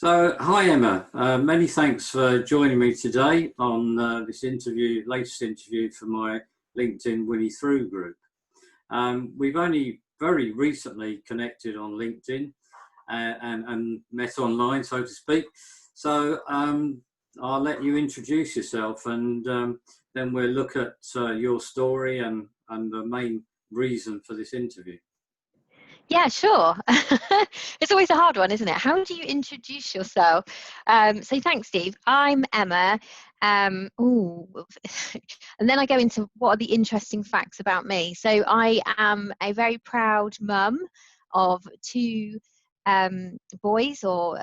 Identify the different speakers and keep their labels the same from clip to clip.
Speaker 1: So, hi Emma. Many thanks for joining me today on this latest interview for my LinkedIn Winnie Through group. We've only very recently connected on LinkedIn and met online, so to speak. So I'll let you introduce yourself, and then we'll look at your story and the main reason for this interview.
Speaker 2: Yeah, sure. It's always a hard one, isn't it? How do you introduce yourself? So thanks, Steve. I'm Emma. And then I go into what are the interesting facts about me. So I am a very proud mum of two boys, or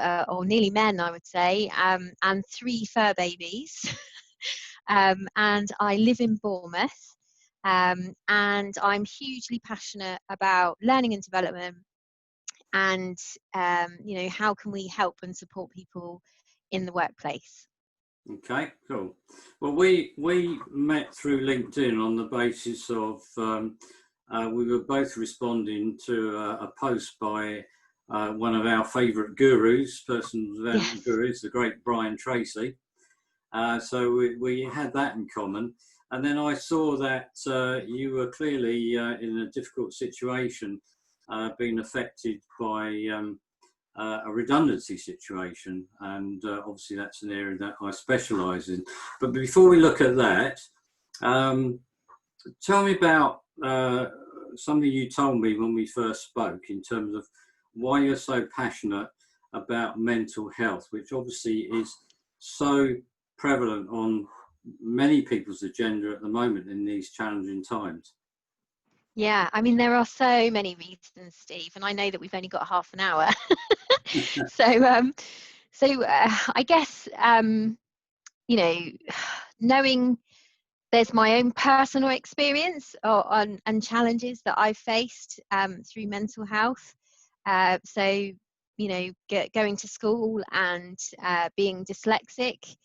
Speaker 2: nearly men, I would say, and three fur babies. And I live in Bournemouth. And I'm hugely passionate about learning and development, and how can we help and support people in the workplace.
Speaker 1: Okay, cool. Well, we met through LinkedIn on the basis of we were both responding to a post by one of our favourite gurus, personal development gurus, the great Brian Tracy. So we had that in common. And then I saw that you were clearly in a difficult situation, being affected by a redundancy situation. And obviously that's an area that I specialise in. But before we look at that, tell me about something you told me when we first spoke in terms of why you're so passionate about mental health, which obviously is so prevalent on many people's agenda at the moment in these challenging times.
Speaker 2: Yeah, I mean, there are so many reasons, Steve, and I know that we've only got half an hour. So I guess, knowing there's my own personal experience and challenges that I've faced through mental health. So, going to school and being dyslexic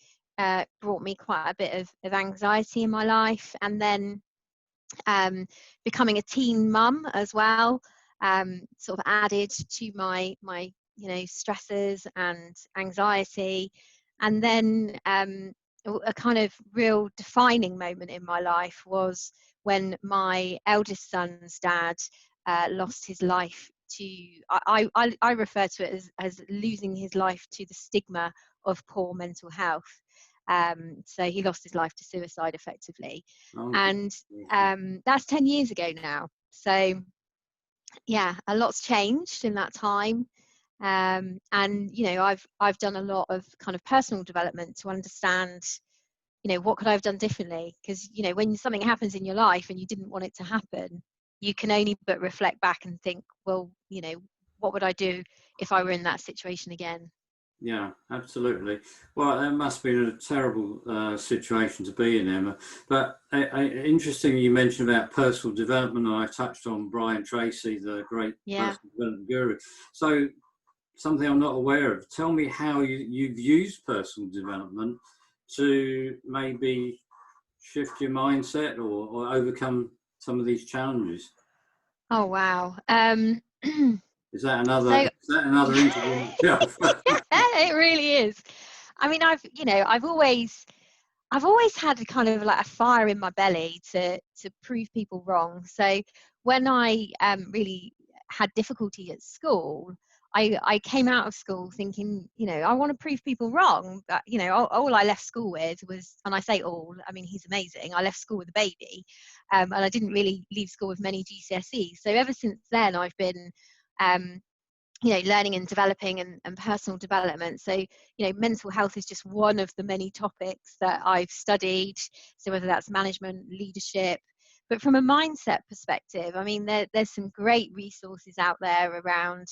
Speaker 2: brought me quite a bit of anxiety in my life, and then becoming a teen mum as well sort of added to my stresses and anxiety. And then a kind of real defining moment in my life was when my eldest son's dad lost his life to, I refer to it as losing his life to the stigma of poor mental health. So he lost his life to suicide effectively. And that's 10 years ago now. So yeah, a lot's changed in that time. And I've done a lot of kind of personal development to understand, what could I have done differently? Because when something happens in your life and you didn't want it to happen, you can only but reflect back and think, well, what would I do if I were in that situation again?
Speaker 1: Yeah, absolutely. Well, that must have been a terrible situation to be in, Emma. But interesting you mentioned about personal development, and I touched on Brian Tracy, the great personal development guru. So something I'm not aware of. Tell me how you've used personal development to maybe shift your mindset or overcome some of these challenges.
Speaker 2: Oh, wow.
Speaker 1: Is that another interview?
Speaker 2: It really is. I mean, I've always had a kind of like a fire in my belly to prove people wrong. So when I really had difficulty at school, I came out of school thinking, I want to prove people wrong. But, all I left school with was, and I say all, I mean, he's amazing. I left school with a baby, and I didn't really leave school with many GCSEs. So ever since then, I've been, learning and developing and personal development. So, mental health is just one of the many topics that I've studied. So whether that's management, leadership, but from a mindset perspective, I mean, there's some great resources out there around,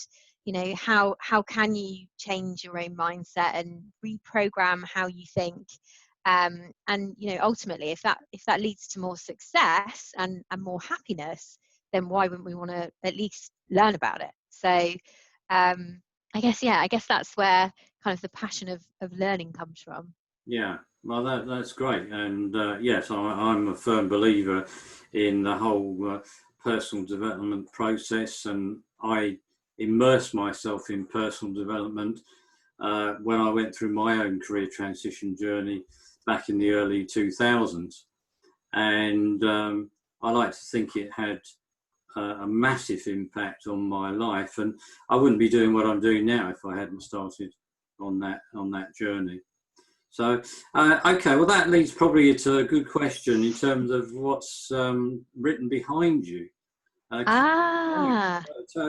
Speaker 2: how can you change your own mindset and reprogram how you think. And, ultimately, if that leads to more success and more happiness, then why wouldn't we want to at least learn about it? So I guess that's where kind of the passion of learning comes from.
Speaker 1: Yeah, well, that's great. And yes, I'm a firm believer in the whole personal development process, and I immerse myself in personal development when I went through my own career transition journey back in the early 2000s. And I like to think it had a massive impact on my life, and I wouldn't be doing what I'm doing now if I hadn't started on that journey. So, okay, well, that leads probably to a good question in terms of what's written behind you.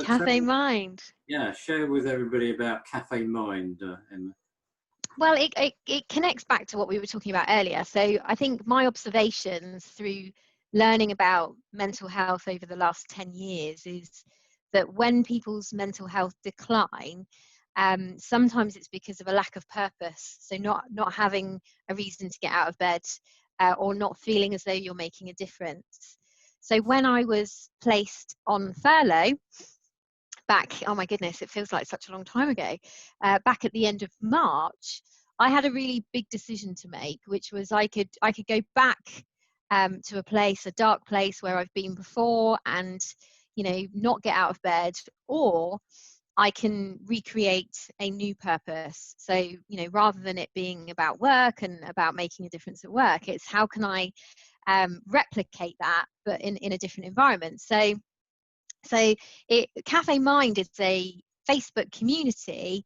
Speaker 2: Cafe Mind.
Speaker 1: Yeah, share with everybody about Cafe Mind, Emma.
Speaker 2: Well, it connects back to what we were talking about earlier. So I think my observations through learning about mental health over the last 10 years is that when people's mental health decline, sometimes it's because of a lack of purpose. So not having a reason to get out of bed, or not feeling as though you're making a difference. So when I was placed on furlough back, oh my goodness, it feels like such a long time ago, back at the end of March, I had a really big decision to make, which was I could go back to a dark place where I've been before and, not get out of bed, or I can recreate a new purpose. So, rather than it being about work and about making a difference at work, it's how can I replicate that, but in a different environment. So Cafe Mind is a Facebook community,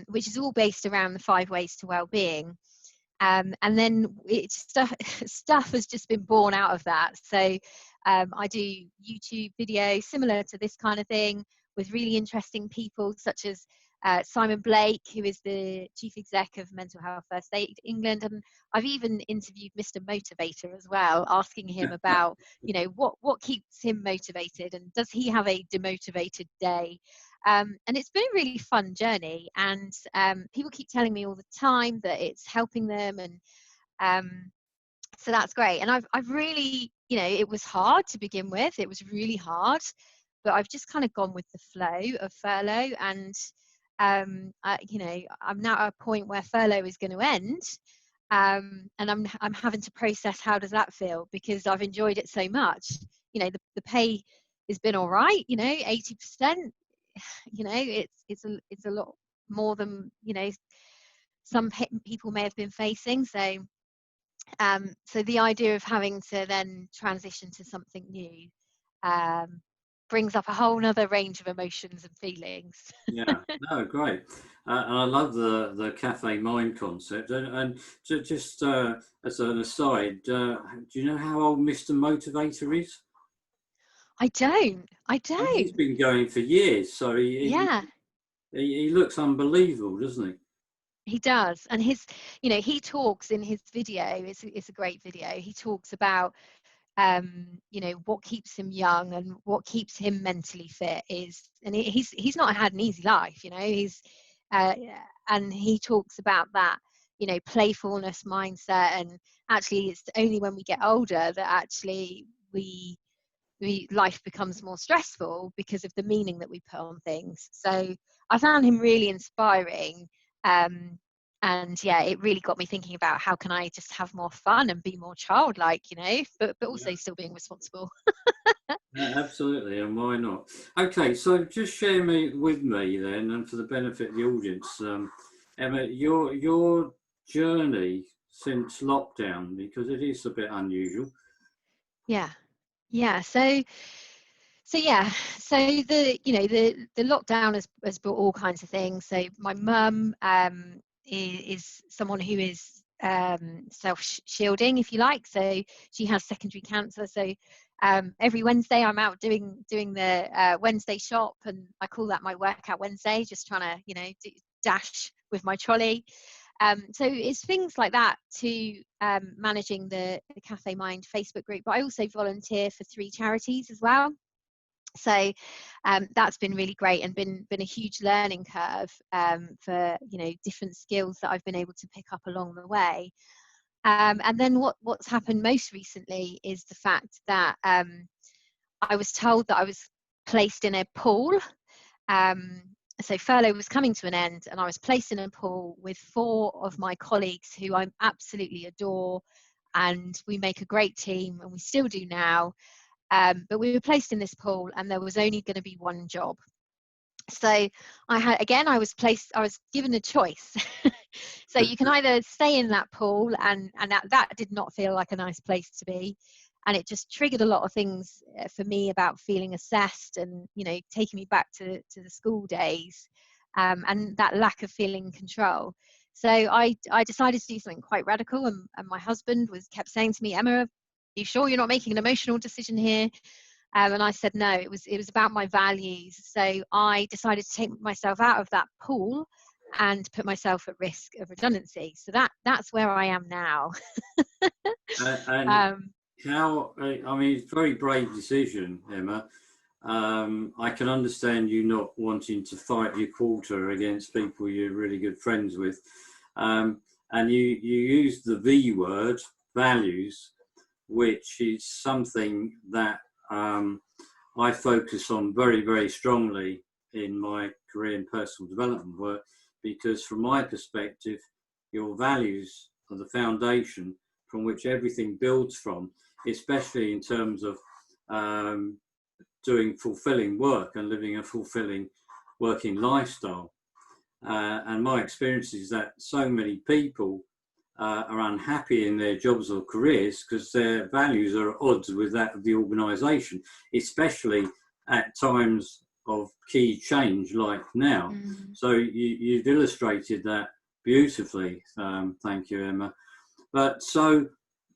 Speaker 2: which is all based around the 5 ways to well-being. And then stuff has just been born out of that. So I do YouTube videos similar to this kind of thing with really interesting people such as Simon Blake, who is the chief exec of Mental Health First Aid England, and I've even interviewed Mr. Motivator as well, asking him about what keeps him motivated and does he have a demotivated day. And it's been a really fun journey, and people keep telling me all the time that it's helping them, and so that's great. And I've really, it was hard to begin with. It was really hard, but I've just kind of gone with the flow of furlough, and I'm now at a point where furlough is going to end, and I'm having to process how does that feel, because I've enjoyed it so much. The pay has been all right, 80%. It's a lot more than some people may have been facing. So the idea of having to then transition to something new brings up a whole nother range of emotions and feelings.
Speaker 1: Yeah, no, great. And I love the Cafe Mind concept. And just as an aside, do you know how old Mr. Motivator is?
Speaker 2: I don't.
Speaker 1: He's been going for years, so he looks unbelievable, doesn't he?
Speaker 2: He does. And he talks in his video, it's a great video. He talks about what keeps him young and what keeps him mentally fit and he's not had an easy life, and he talks about that, playfulness mindset, and actually it's only when we get older that actually life becomes more stressful because of the meaning that we put on things. So I found him really inspiring. And yeah, it really got me thinking about how can I just have more fun and be more childlike, but also still being responsible.
Speaker 1: Absolutely, and why not? Okay, so just share with me then, and for the benefit of the audience, Emma, your journey since lockdown, because it is a bit unusual.
Speaker 2: Yeah. So the lockdown has brought all kinds of things. So my mum is someone who is self-shielding, if you like. So she has secondary cancer. So every Wednesday I'm out doing the Wednesday shop, and I call that my workout Wednesday, just trying to dash with my trolley. So it's things like that to managing the Cafe Mind Facebook group. But I also volunteer for 3 charities as well. So that's been really great and been a huge learning curve for different skills that I've been able to pick up along the way. And then what's happened most recently is the fact that I was told that I was placed in a pool. So furlough was coming to an end, and I was placed in a pool with 4 of my colleagues who I absolutely adore, and we make a great team, and we still do now. But we were placed in this pool, and there was only going to be one job. So I was given a choice. So you can either stay in that pool, and that did not feel like a nice place to be. And it just triggered a lot of things for me about feeling assessed, and, you know, taking me back to the school days, and that lack of feeling control. So I decided to do something quite radical, and my husband kept saying to me, "Emma, are you sure you're not making an emotional decision here?" And I said no. It was about my values. So I decided to take myself out of that pool and put myself at risk of redundancy. So that's where I am now.
Speaker 1: And how, I mean, it's a very brave decision, Emma. I can understand you not wanting to fight your quarter against people you're really good friends with. And you used the V word, values, which is something that I focus on very, very strongly in my career and personal development work, because from my perspective, your values are the foundation from which everything builds from, especially in terms of doing fulfilling work and living a fulfilling working lifestyle. And my experience is that so many people are unhappy in their jobs or careers because their values are at odds with that of the organisation, especially at times of key change like now. So you've illustrated that beautifully. Thank you, Emma. But so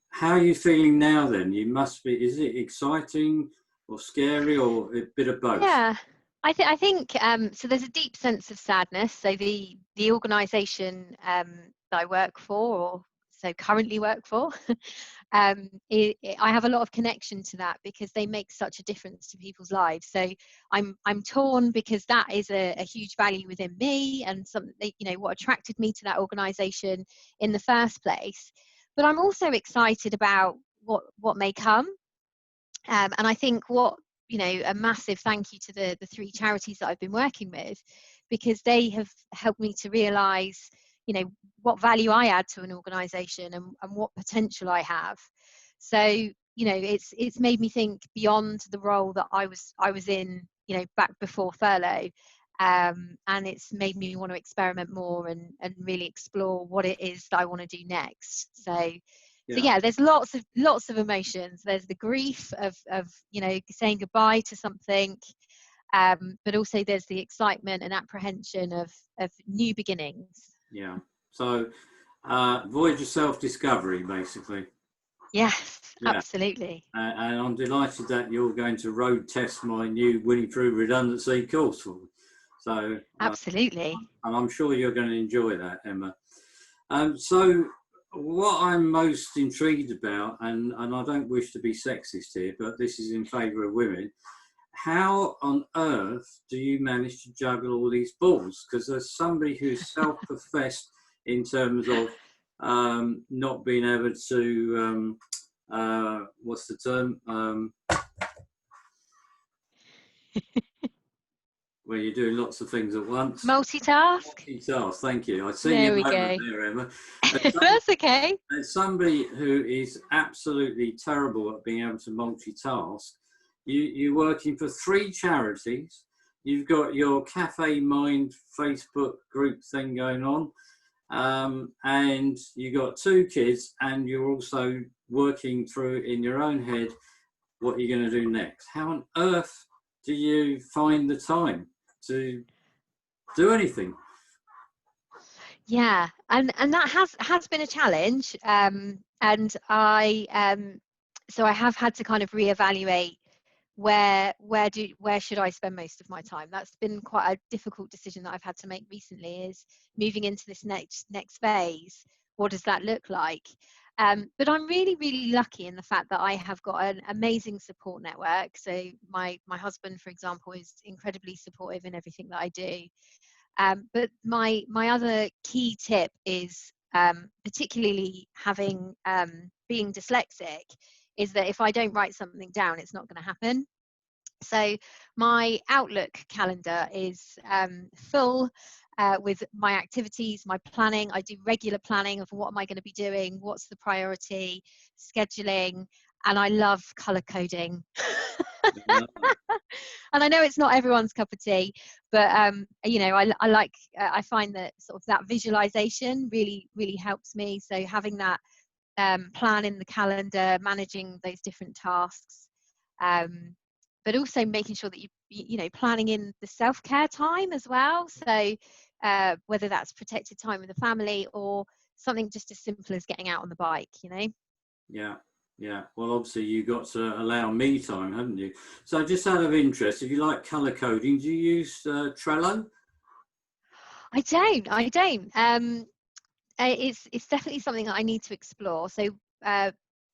Speaker 1: how are you feeling now then? You must be, is it exciting or scary or a bit of both?
Speaker 2: Yeah, I think so. There's a deep sense of sadness. So the organisation that I work for, or so currently work for, I have a lot of connection to that because they make such a difference to people's lives. So I'm torn because that is a huge value within me, and something, you know, what attracted me to that organisation in the first place. But I'm also excited about what may come. And I think a massive thank you to the three charities that I've been working with, because they have helped me to realise, you know, what value I add to an organisation, and what potential I have. So, you know, it's made me think beyond the role that I was in, you know, back before furlough. And it's made me want to experiment more and really explore what it is that I want to do next. So yeah, there's lots of emotions. There's the grief of you know, saying goodbye to something, but also there's the excitement and apprehension of new beginnings.
Speaker 1: Yeah. So voyage of self-discovery, basically.
Speaker 2: Yes,
Speaker 1: Yeah.
Speaker 2: absolutely.
Speaker 1: And I'm delighted that you're going to road test my new Winning Through Redundancy course for me. So
Speaker 2: Absolutely.
Speaker 1: and I'm sure you're going to enjoy that, Emma. So what I'm most intrigued about, and I don't wish to be sexist here, but this is in favour of women, how on earth do you manage to juggle all these balls? Because there's somebody who's self-professed in terms of not being able to, what's the term? Where you're doing lots of things at once.
Speaker 2: Multitask.
Speaker 1: Multitask, thank you. I see
Speaker 2: There
Speaker 1: you
Speaker 2: we
Speaker 1: moment
Speaker 2: go.
Speaker 1: there, Emma.
Speaker 2: That's okay.
Speaker 1: As somebody who is absolutely terrible at being able to multitask, you're working for three charities. You've got your Cafe Mind Facebook group thing going on, and you've got two kids, and you're also working through in your own head what you're going to do next. How on earth do you find the time to do anything?
Speaker 2: Yeah, and that has been a challenge, and so I have had to kind of reevaluate where should I spend most of my time. That's been quite a difficult decision that I've had to make recently, is moving into this next phase. What does that look like? But I'm really, really lucky in the fact that I have got an amazing support network. So my husband, for example, is incredibly supportive in everything that I do. But my other key tip is, particularly having being dyslexic, is that if I don't write something down, it's not going to happen. So my Outlook calendar is full with my activities, my planning. I do regular planning of what am I going to be doing, what's the priority, scheduling, and I love color coding. And I know it's not everyone's cup of tea, but you know, I like I find that sort of that visualization really helps me. So having that plan in the calendar, managing those different tasks, but also making sure that you know, planning in the self-care time as well. So whether that's protected time with the family or something just as simple as getting out on the bike, you know.
Speaker 1: Yeah, yeah. Well, obviously you got to allow me time, haven't you? So just out of interest, if you like colour coding, do you use Trello?
Speaker 2: I don't. It's definitely something that I need to explore. So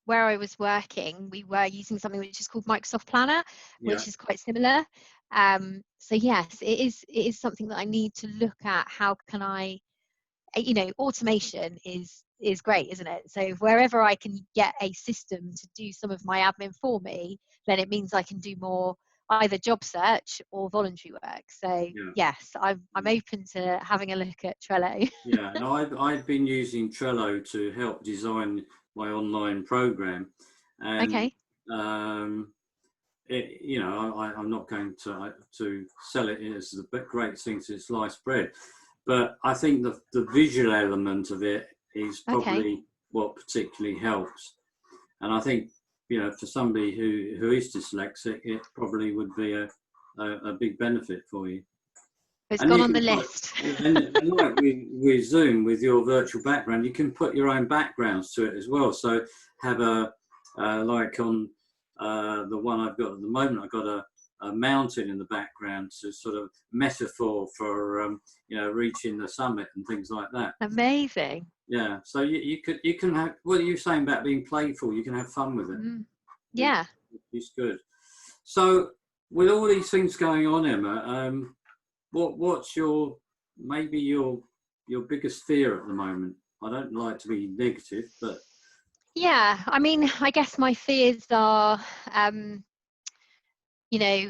Speaker 2: where I was working, we were using something which is called Microsoft Planner,
Speaker 1: Yeah,
Speaker 2: which is quite similar. So yes, it is something that I need to look at. How can I, you know, automation is great, isn't it? So wherever I can get a system to do some of my admin for me, then it means I can do more either job search or voluntary work. So
Speaker 1: yeah.
Speaker 2: yes, I'm open to having a look at Trello.
Speaker 1: Yeah, no, I've been using Trello to help design my online program, and
Speaker 2: Okay.
Speaker 1: um, you know, I'm not going to sell it as the great thing since sliced bread, but I think the visual element of it is
Speaker 2: Okay.
Speaker 1: probably what particularly helps, and I think, you know, for somebody who is dyslexic, it probably would be a big benefit for you.
Speaker 2: It's
Speaker 1: And
Speaker 2: gone
Speaker 1: you
Speaker 2: on the
Speaker 1: can put,
Speaker 2: list.
Speaker 1: and like with Zoom, with your virtual background, you can put your own backgrounds to it as well. So have like on the one I've got at the moment, I've got a mountain in the background to sort of metaphor for, you know, reaching the summit and things like that.
Speaker 2: Amazing.
Speaker 1: Yeah. So you can have, what are you saying about being playful? You can have fun with it.
Speaker 2: Mm.
Speaker 1: It-
Speaker 2: Yeah.
Speaker 1: It's good. So with all these things going on, Emma, what's your, maybe your biggest fear at the moment? I don't like to be negative, but
Speaker 2: Yeah. I mean, I guess my fears are, you know,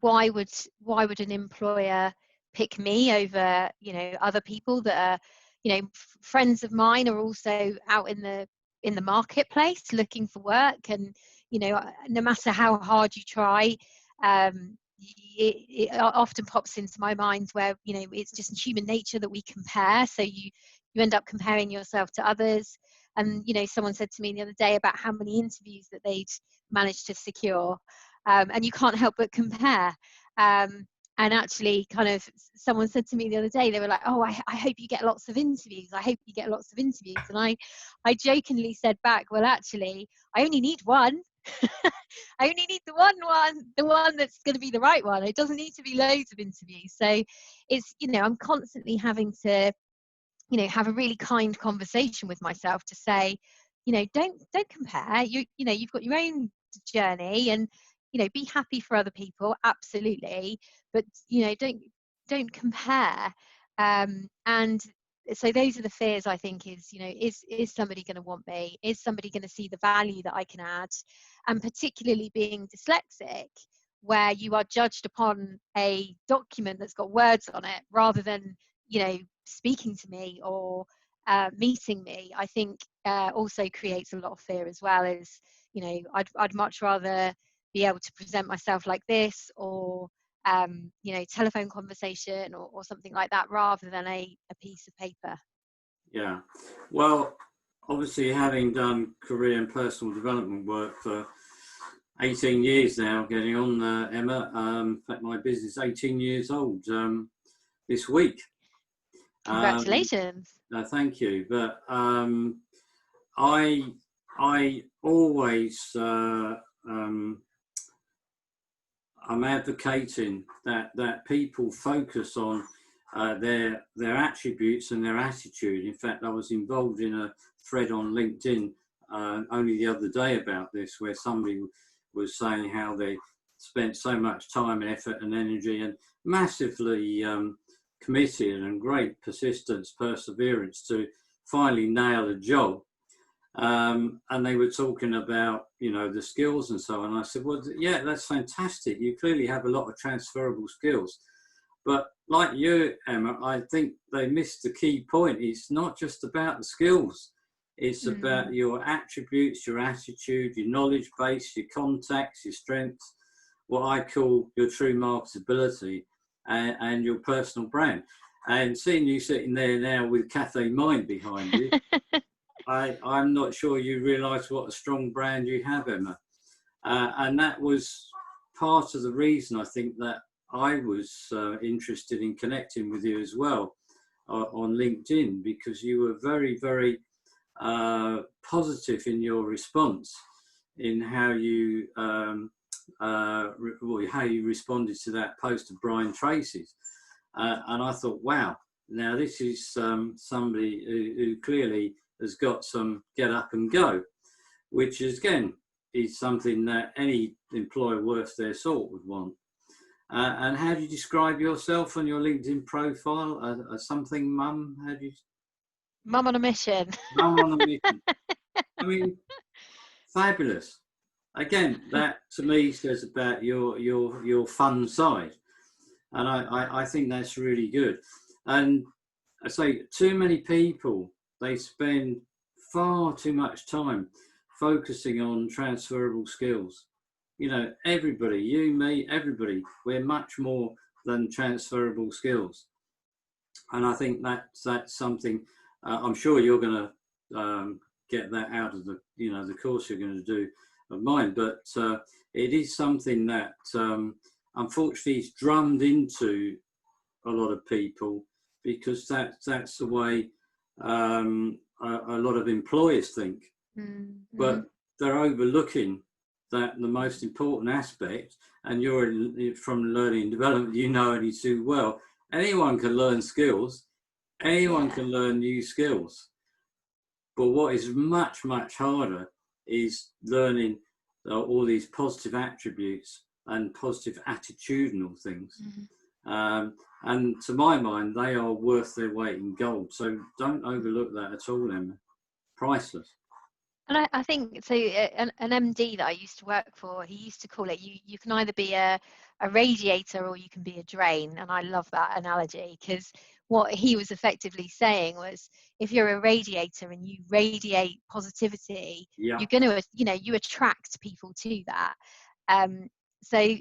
Speaker 2: why would an employer pick me over, you know, other people that are, you know, friends of mine are also out in the marketplace looking for work, and you know, no matter how hard you try, it often pops into my mind where, you know, it's just human nature that we compare. So you end up comparing yourself to others. And you know, someone said to me the other day about how many interviews that they'd managed to secure, and you can't help but compare. And actually, kind of, someone said to me the other day, they were like, "Oh, I hope you get lots of interviews. I hope you get lots of interviews." And I jokingly said back, "Well, actually, I only need one. I only need the one that's going to be the right one. It doesn't need to be loads of interviews." So it's, you know, I'm constantly having to, you know, have a really kind conversation with myself to say, you know, don't compare. You know, you've got your own journey, and you know, be happy for other people, absolutely, but you know, don't compare. And so those are the fears, I think, is, you know, is somebody going to want me? Is somebody going to see the value that I can add? And particularly being dyslexic, where you are judged upon a document that's got words on it rather than, you know, speaking to me or meeting me, I think also creates a lot of fear as well. As you know, I'd much rather be able to present myself like this, or you know, telephone conversation, or something like that, rather than a piece of paper.
Speaker 1: yeah. Well, obviously, having done career and personal development work for 18 years now, getting on, Emma. In fact, my business is 18 years old this week. Um,
Speaker 2: Congratulations.
Speaker 1: Thank you. But I I always I'm advocating that people focus on their attributes and their attitude. In fact, I was involved in a thread on LinkedIn only the other day about this, where somebody was saying how they spent so much time and effort and energy and massively committed and great persistence, perseverance to finally nail a job. And they were talking about, you know, the skills and so on. I said, well, yeah, that's fantastic. You clearly have a lot of transferable skills. But like you, Emma, I think they missed the key point. It's not just about the skills. It's about
Speaker 2: Mm.
Speaker 1: your attributes, your attitude, your knowledge base, your contacts, your strengths. what I call your true marketability and your personal brand. And seeing you sitting there now with Cafe Mind behind you, I'm not sure you realise what a strong brand you have, Emma. And that was part of the reason I think that I was interested in connecting with you as well on LinkedIn, because you were very, very positive in your response in how you how you responded to that post of Brian Tracy's. And I thought, wow, now this is somebody who clearly has got some get up and go, which is, again, is something that any employer worth their salt would want. And how do you describe yourself on your LinkedIn profile? Something mum? How do you?
Speaker 2: Mum on a mission.
Speaker 1: Mum on a mission. I mean, fabulous. Again, that to me says about your fun side, and I think that's really good. And I say, too many people, they spend far too much time focusing on transferable skills. You know, everybody, you, me, everybody, we're much more than transferable skills. And I think that's something, I'm sure you're going to get that out of the, the course you're going to do of mine. But it is something that unfortunately is drummed into a lot of people, because that's the way a lot of employers think. Mm-hmm. But they're overlooking that the most important aspect, and you're from learning and development, you know only too well, anyone can learn skills, anyone can learn new skills. But what is much, much harder is learning all these positive attributes and positive attitudinal things. Mm-hmm. And to my mind, they are worth their weight in gold. So don't overlook that at all, Emma. Priceless.
Speaker 2: And I think, so an MD that I used to work for, he used to call it, you can either be a radiator or you can be a drain. And I love that analogy, because what he was effectively saying was, if you're a radiator and you radiate positivity, you're going to, you attract people to that. So,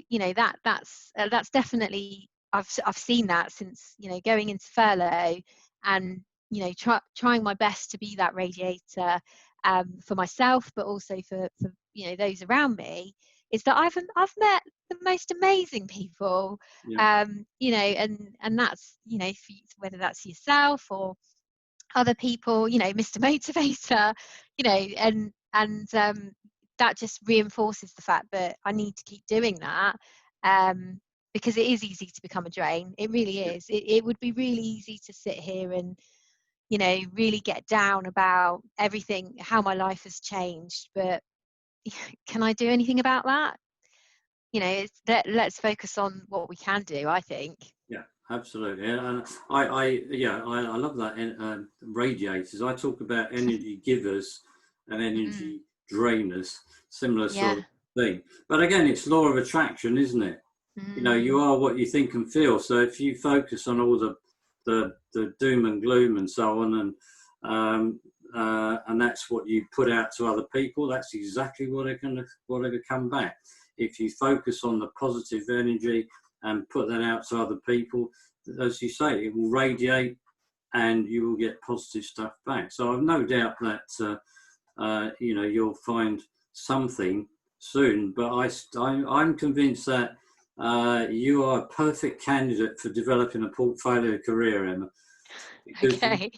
Speaker 2: that's definitely, I've seen that since, going into furlough and, trying my best to be that radiator for myself, but also for those around me, is that I've met the most amazing people, and that's, whether that's yourself or other people, Mr. Motivator, and that just reinforces the fact that I need to keep doing that, because it is easy to become a drain. It really is. It would be really easy to sit here and really get down about everything, how my life has changed, but can I do anything about that? Let's focus on what we can do, I think.
Speaker 1: Yeah, absolutely. And I love that. Radiators, I talk about energy givers and energy drainers, similar sort of thing. But again, it's law of attraction, isn't it? You are what you think and feel. So if you focus on all the doom and gloom and so on, and that's what you put out to other people, that's exactly what they're going to come back. If you focus on the positive energy and put that out to other people, as you say, it will radiate and you will get positive stuff back. So I've no doubt that you'll find something soon, but I'm convinced that you are a perfect candidate for developing a portfolio career, Emma, because you've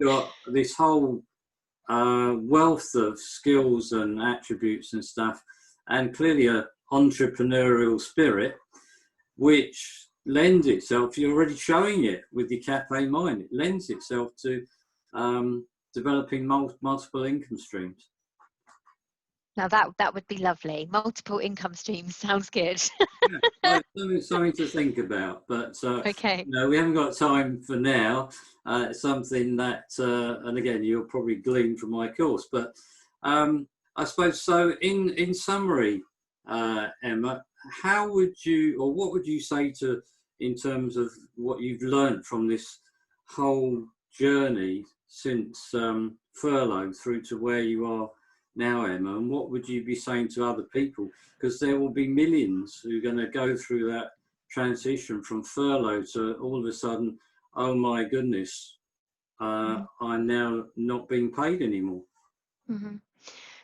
Speaker 1: got this whole wealth of skills and attributes and stuff, and clearly an entrepreneurial spirit, which lends itself, you're already showing it with your Cafe Mind, it lends itself to developing multiple income streams.
Speaker 2: Now that would be lovely. Multiple income streams sounds good.
Speaker 1: Something to think about, but
Speaker 2: okay.
Speaker 1: We haven't got time for now. Something that, and again, you'll probably glean from my course, but I suppose so. In summary, Emma, how would you, or what would you say to, in terms of what you've learned from this whole journey since furlough through to where you are now, Emma, and what would you be saying to other people? Because there will be millions who are going to go through that transition from furlough to all of a sudden, oh my goodness, I'm now not being paid anymore.
Speaker 2: Mm-hmm.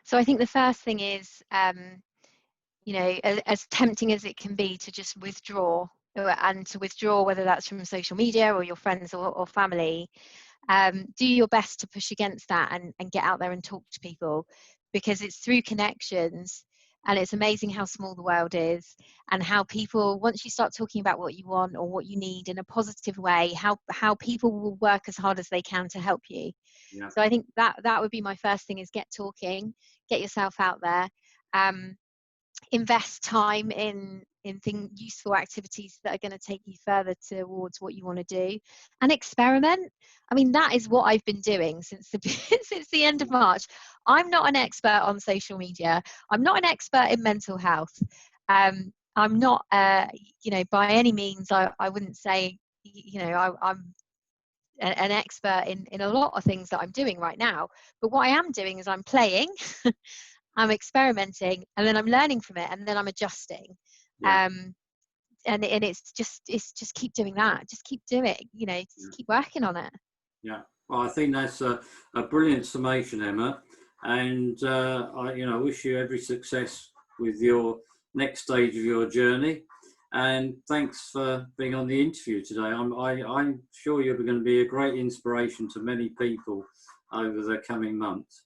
Speaker 2: So I think the first thing is, you know, as tempting as it can be to just withdraw, and to withdraw, whether that's from social media or your friends or family, do your best to push against that and get out there and talk to people, because it's through connections, and it's amazing how small the world is, and how people, once you start talking about what you want or what you need in a positive way, how people will work as hard as they can to help you.
Speaker 1: Yeah.
Speaker 2: So I think that would be my first thing, is get talking, get yourself out there, invest time in useful activities that are going to take you further towards what you want to do, and experiment. I mean, that is what I've been doing since the since the end of March. I'm not an expert on social media. I'm not an expert in mental health. I'm not, you know, by any means, I wouldn't say, you know, I'm an expert in a lot of things that I'm doing right now. But what I am doing is I'm playing, I'm experimenting, and then I'm learning from it, and then I'm adjusting.
Speaker 1: Yeah.
Speaker 2: And it's just keep doing that. Just keep doing, you know, just keep working on it.
Speaker 1: Yeah. Well, I think that's a brilliant summation, Emma. And I, you know, wish you every success with your next stage of your journey. And thanks for being on the interview today. I'm sure you're going to be a great inspiration to many people over the coming months.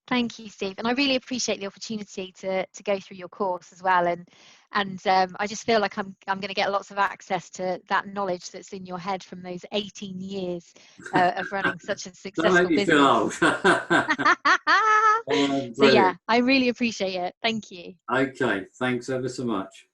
Speaker 2: Thank you, Steve, and I really appreciate the opportunity to go through your course as well. And I just feel like I'm going to get lots of access to that knowledge that's in your head from those 18 years of running such a
Speaker 1: Don't make
Speaker 2: successful
Speaker 1: me feel old.
Speaker 2: business. So yeah, I really appreciate it. Thank you.
Speaker 1: Okay, thanks ever so much.